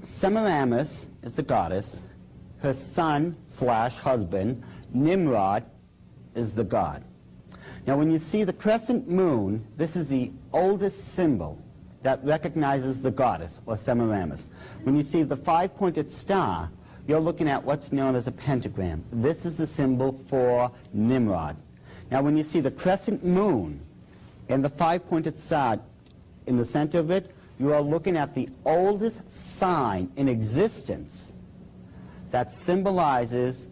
Semiramis is the goddess. Her son/husband, Nimrod, is the god. Now when you see the crescent moon, this is the oldest symbol that recognizes the goddess, or Semiramis. When you see the five-pointed star, you're looking at what's known as a pentagram. This is the symbol for Nimrod. Now when you see the crescent moon and the five-pointed star in the center of it, you are looking at the oldest sign in existence that symbolizes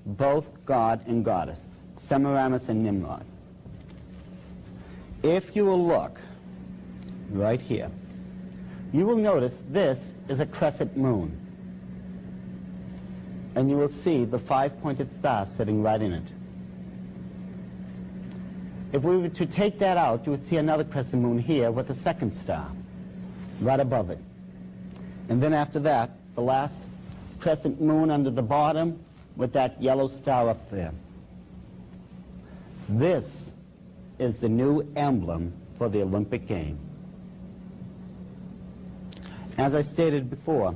both God and goddess, Semiramis and Nimrod. If you will look right here, you will notice this is a crescent moon. And you will see the five-pointed star sitting right in it. If we were to take that out, you would see another crescent moon here with a second star right above it. And then after that, the last crescent moon under the bottom with that yellow star up there. This is the new emblem for the Olympic game. As I stated before,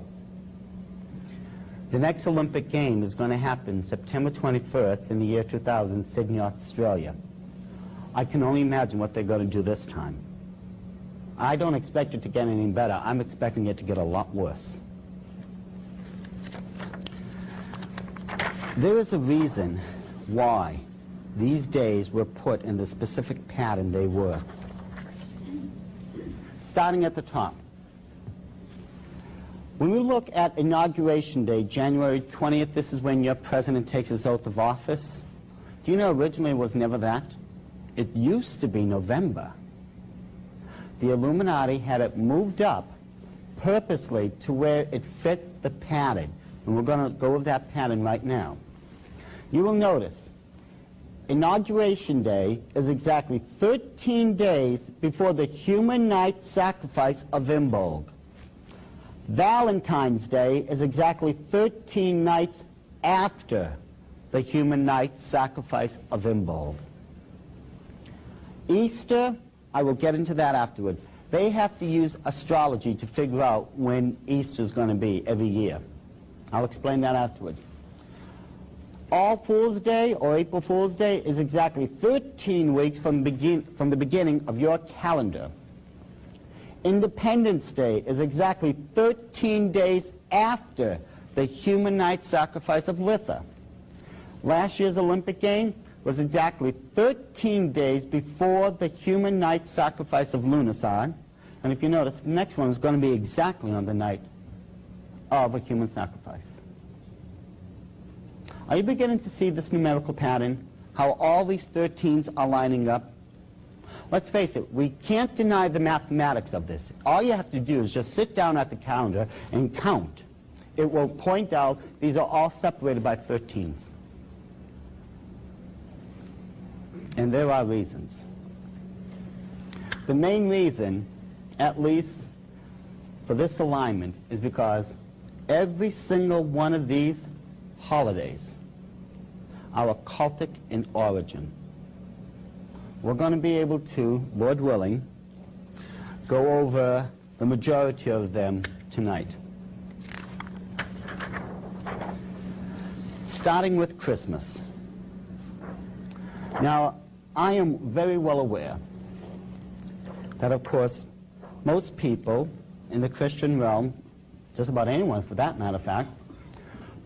the next Olympic game is going to happen September 21st in the year 2000, Sydney, Australia. I can only imagine what they're going to do this time. I don't expect it to get any better. I'm expecting it to get a lot worse. There is a reason why these days were put in the specific pattern they were. Starting at the top. When we look at Inauguration Day, January 20th, this is when your president takes his oath of office. Do you know originally it was never that? It used to be November. The Illuminati had it moved up purposely to where it fit the pattern. And we're going to go with that pattern right now. You will notice Inauguration Day is exactly 13 days before the human night sacrifice of Imbolg. Valentine's Day is exactly 13 nights after the human night sacrifice of Imbolg. Easter, I will get into that afterwards. They have to use astrology to figure out when Easter is going to be every year. I'll explain that afterwards. All Fool's Day, or April Fool's Day, is exactly 13 weeks from the beginning of your calendar. Independence Day is exactly 13 days after the human night sacrifice of Litha. Last year's Olympic game was exactly 13 days before the human night sacrifice of Lunasan. And if you notice, the next one is going to be exactly on the night of a human sacrifice. Are you beginning to see this numerical pattern? How all these 13s are lining up? Let's face it, we can't deny the mathematics of this. All you have to do is just sit down at the calendar and count. It will point out these are all separated by 13s. And there are reasons. The main reason, at least for this alignment, is because every single one of these holidays are occultic in origin. We're going to be able to, Lord willing, go over the majority of them tonight. Starting with Christmas. Now, I am very well aware that, of course, most people in the Christian realm, just about anyone for that matter of fact,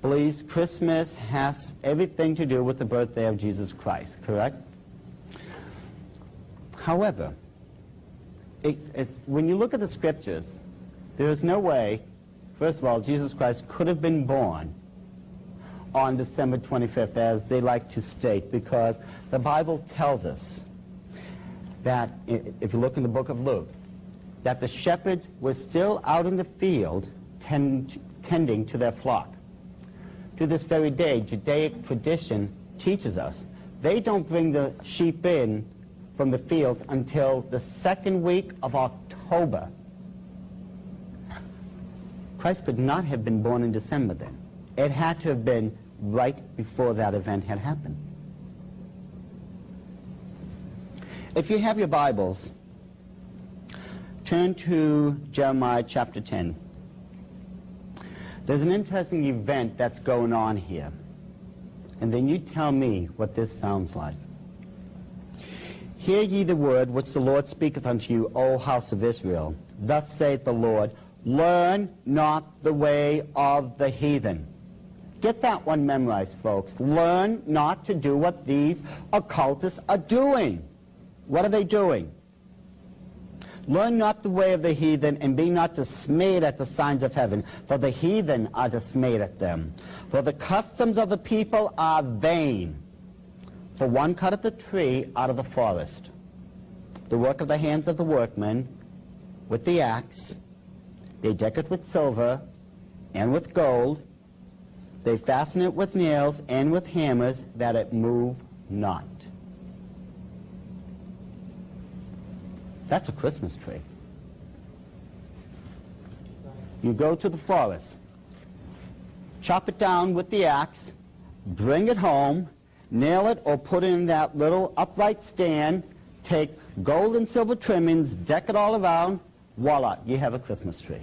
believes Christmas has everything to do with the birthday of Jesus Christ, correct? However, when you look at the scriptures, there is no way, first of all, Jesus Christ could have been born on December 25th, as they like to state, because the Bible tells us that, if you look in the book of Luke, that the shepherds were still out in the field tending to their flock. To this very day, Judaic tradition teaches us they don't bring the sheep in from the fields until the second week of October. Christ could not have been born in December then. It had to have been right before that event had happened. If you have your Bibles, turn to Jeremiah chapter 10. There's an interesting event that's going on here. And then you tell me what this sounds like. Hear ye the word which the Lord speaketh unto you, O house of Israel. Thus saith the Lord, learn not the way of the heathen. Get that one memorized, folks. Learn not to do what these occultists are doing. What are they doing? Learn not the way of the heathen, and be not dismayed at the signs of heaven, for the heathen are dismayed at them. For the customs of the people are vain. For one cutteth the tree out of the forest, the work of the hands of the workmen, with the axe. They deck it with silver and with gold. They fasten it with nails and with hammers, that it move not. That's a Christmas tree. You go to the forest, chop it down with the axe, bring it home, nail it or put it in that little upright stand, take gold and silver trimmings, deck it all around, voila, you have a Christmas tree.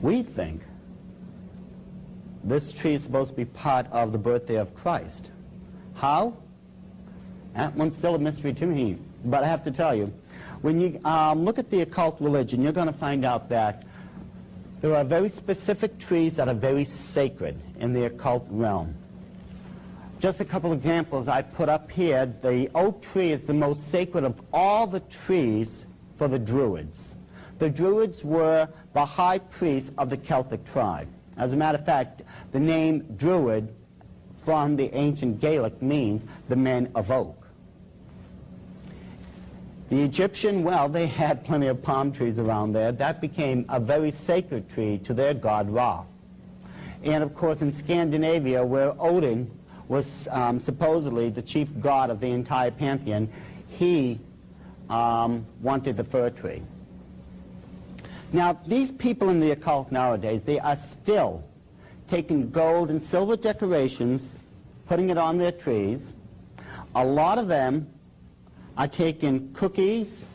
We think this tree is supposed to be part of the birthday of Christ. How? That one's still a mystery to me, but I have to tell you, when you look at the occult religion, you're going to find out that there are very specific trees that are very sacred in the occult realm. Just a couple examples I put up here. The oak tree is the most sacred of all the trees for the Druids. The Druids were the high priests of the Celtic tribe. As a matter of fact, the name Druid from the ancient Gaelic means the men of oak. The Egyptian, well, they had plenty of palm trees around there. That became a very sacred tree to their god Ra. And of course in Scandinavia, where Odin was supposedly the chief god of the entire pantheon, he wanted the fir tree. Now, these people in the occult nowadays, they are still taking gold and silver decorations, putting it on their trees. A lot of them are taking cookies,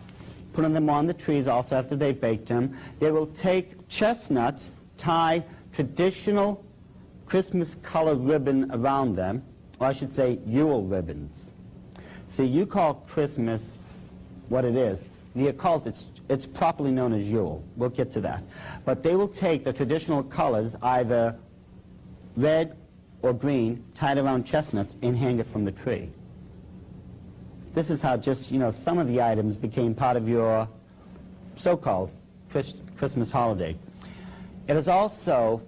putting them on the trees also after they baked them. They will take chestnuts, tie traditional Christmas colored ribbon around them, or I should say Yule ribbons. See, you call Christmas what it is. The occult, it's properly known as Yule. We'll get to that. But they will take the traditional colors, either red or green, tied around chestnuts, and hang it from the tree. This is how just, some of the items became part of your so-called Christmas holiday. It is also,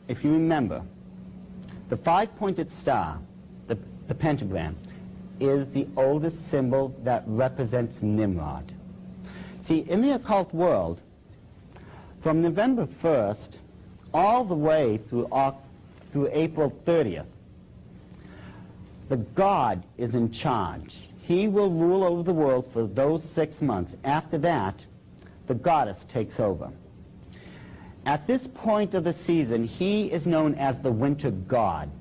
if you remember, the five-pointed star, the pentagram, is the oldest symbol that represents Nimrod. See, in the occult world, from November 1st all the way through April 30th, the god is in charge. He will rule over the world for those 6 months. After that, the goddess takes over. At this point of the season, he is known as the winter god.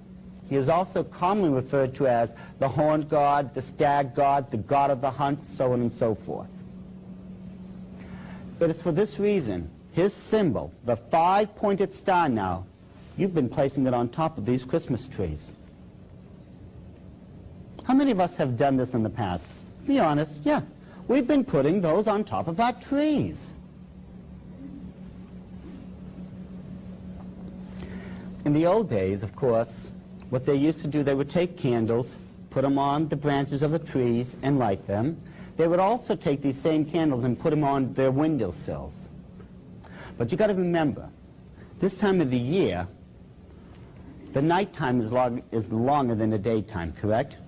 He is also commonly referred to as the horned god, the stag god, the god of the hunt, so on and so forth. It is for this reason, his symbol, the five-pointed star now, you've been placing it on top of these Christmas trees. How many of us have done this in the past? Be honest, yeah. We've been putting those on top of our trees. In the old days, of course, what they used to do, they would take candles, put them on the branches of the trees and light them. They would also take these same candles and put them on their windowsills. But you got to remember, this time of the year, the nighttime is longer than the daytime, correct?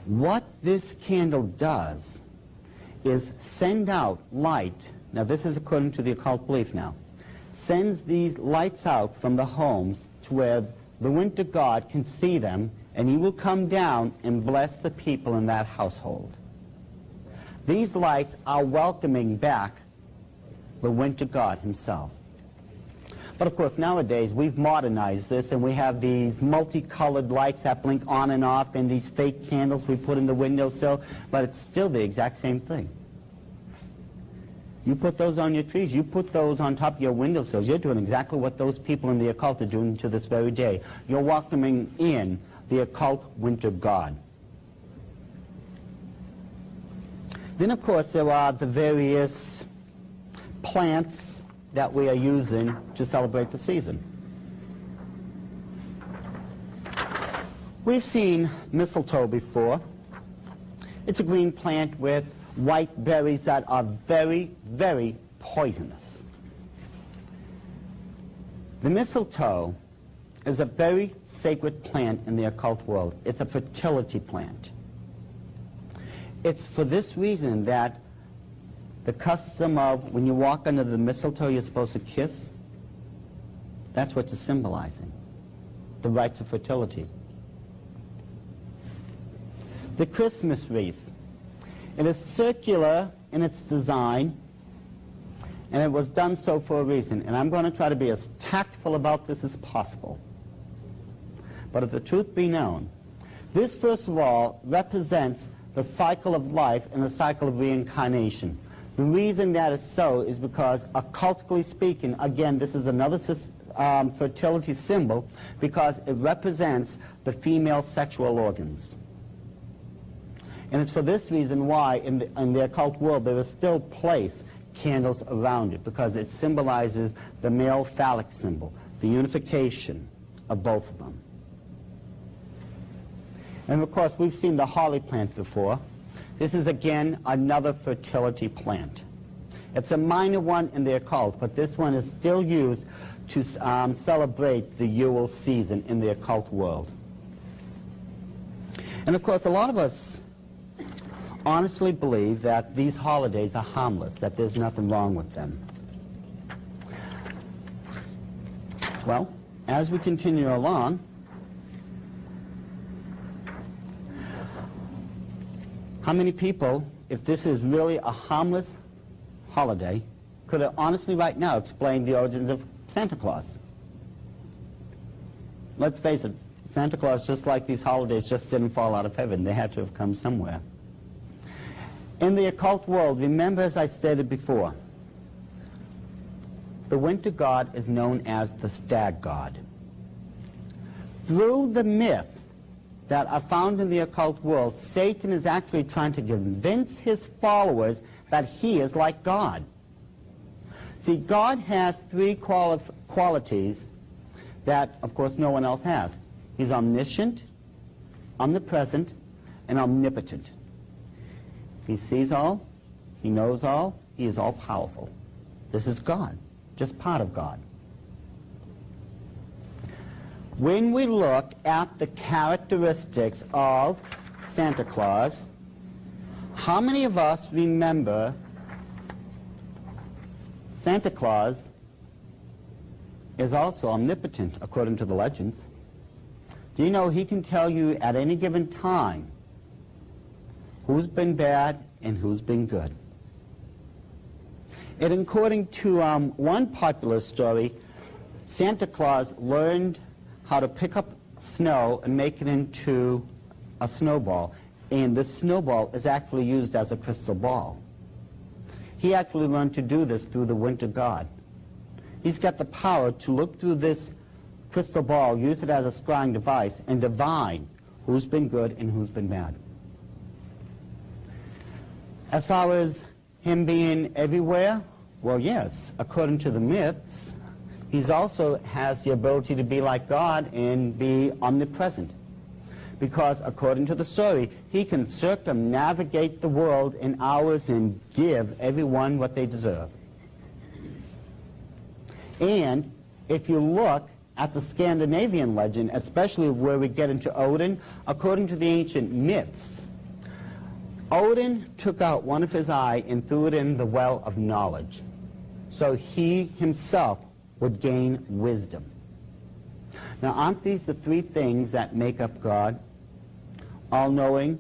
What this candle does is send out light. Now this is according to the occult belief now. Sends these lights out from the homes to where the winter god can see them, and he will come down and bless the people in that household. These lights are welcoming back the winter god himself. But of course nowadays we've modernized this, and we have these multicolored lights that blink on and off, and these fake candles we put in the windowsill, but it's still the exact same thing. You put those on your trees. You put those on top of your windowsills. You're doing exactly what those people in the occult are doing to this very day. You're welcoming in the occult winter god. Then, of course, there are the various plants that we are using to celebrate the season. We've seen mistletoe before. It's a green plant with white berries that are very, very poisonous. The mistletoe is a very sacred plant in the occult world. It's a fertility plant. It's for this reason that the custom of when you walk under the mistletoe you're supposed to kiss, that's what it's symbolizing, the rites of fertility. The Christmas wreath. It is circular in its design, and it was done so for a reason. And I'm going to try to be as tactful about this as possible. But if the truth be known, this, first of all, represents the cycle of life and the cycle of reincarnation. The reason that is so is because, occultically speaking, again, this is another fertility symbol, because it represents the female sexual organs. And it's for this reason why in the occult world there is still placed candles around it, because it symbolizes the male phallic symbol, the unification of both of them. And of course we've seen the holly plant before. This is again another fertility plant. It's a minor one in the occult, but this one is still used to celebrate the Yule season in the occult world. And of course a lot of us honestly believe that these holidays are harmless, that there's nothing wrong with them. Well, as we continue along, how many people, if this is really a harmless holiday, could honestly right now explain the origins of Santa Claus? Let's face it, Santa Claus, just like these holidays, just didn't fall out of heaven. They had to have come somewhere. In the occult world, remember, as I stated before, the winter god is known as the stag god. Through the myth that are found in the occult world, Satan is actually trying to convince his followers that he is like God. See, God has three qualities that, of course, no one else has. He's omniscient, omnipresent, and omnipotent. He sees all, he knows all, he is all-powerful. This is God, just part of God. When we look at the characteristics of Santa Claus, how many of us remember Santa Claus is also omnipotent, according to the legends? Do you know he can tell you at any given time who's been bad and who's been good? And according to one popular story, Santa Claus learned how to pick up snow and make it into a snowball. And this snowball is actually used as a crystal ball. He actually learned to do this through the winter god. He's got the power to look through this crystal ball, use it as a scrying device, and divine who's been good and who's been bad. As far as him being everywhere, well, yes, according to the myths, he also has the ability to be like God and be omnipresent. Because according to the story, he can circumnavigate the world in hours and give everyone what they deserve. And if you look at the Scandinavian legend, especially where we get into Odin, according to the ancient myths, Odin took out one of his eye and threw it in the well of knowledge, so he himself would gain wisdom. Now, aren't these the three things that make up God? All-knowing,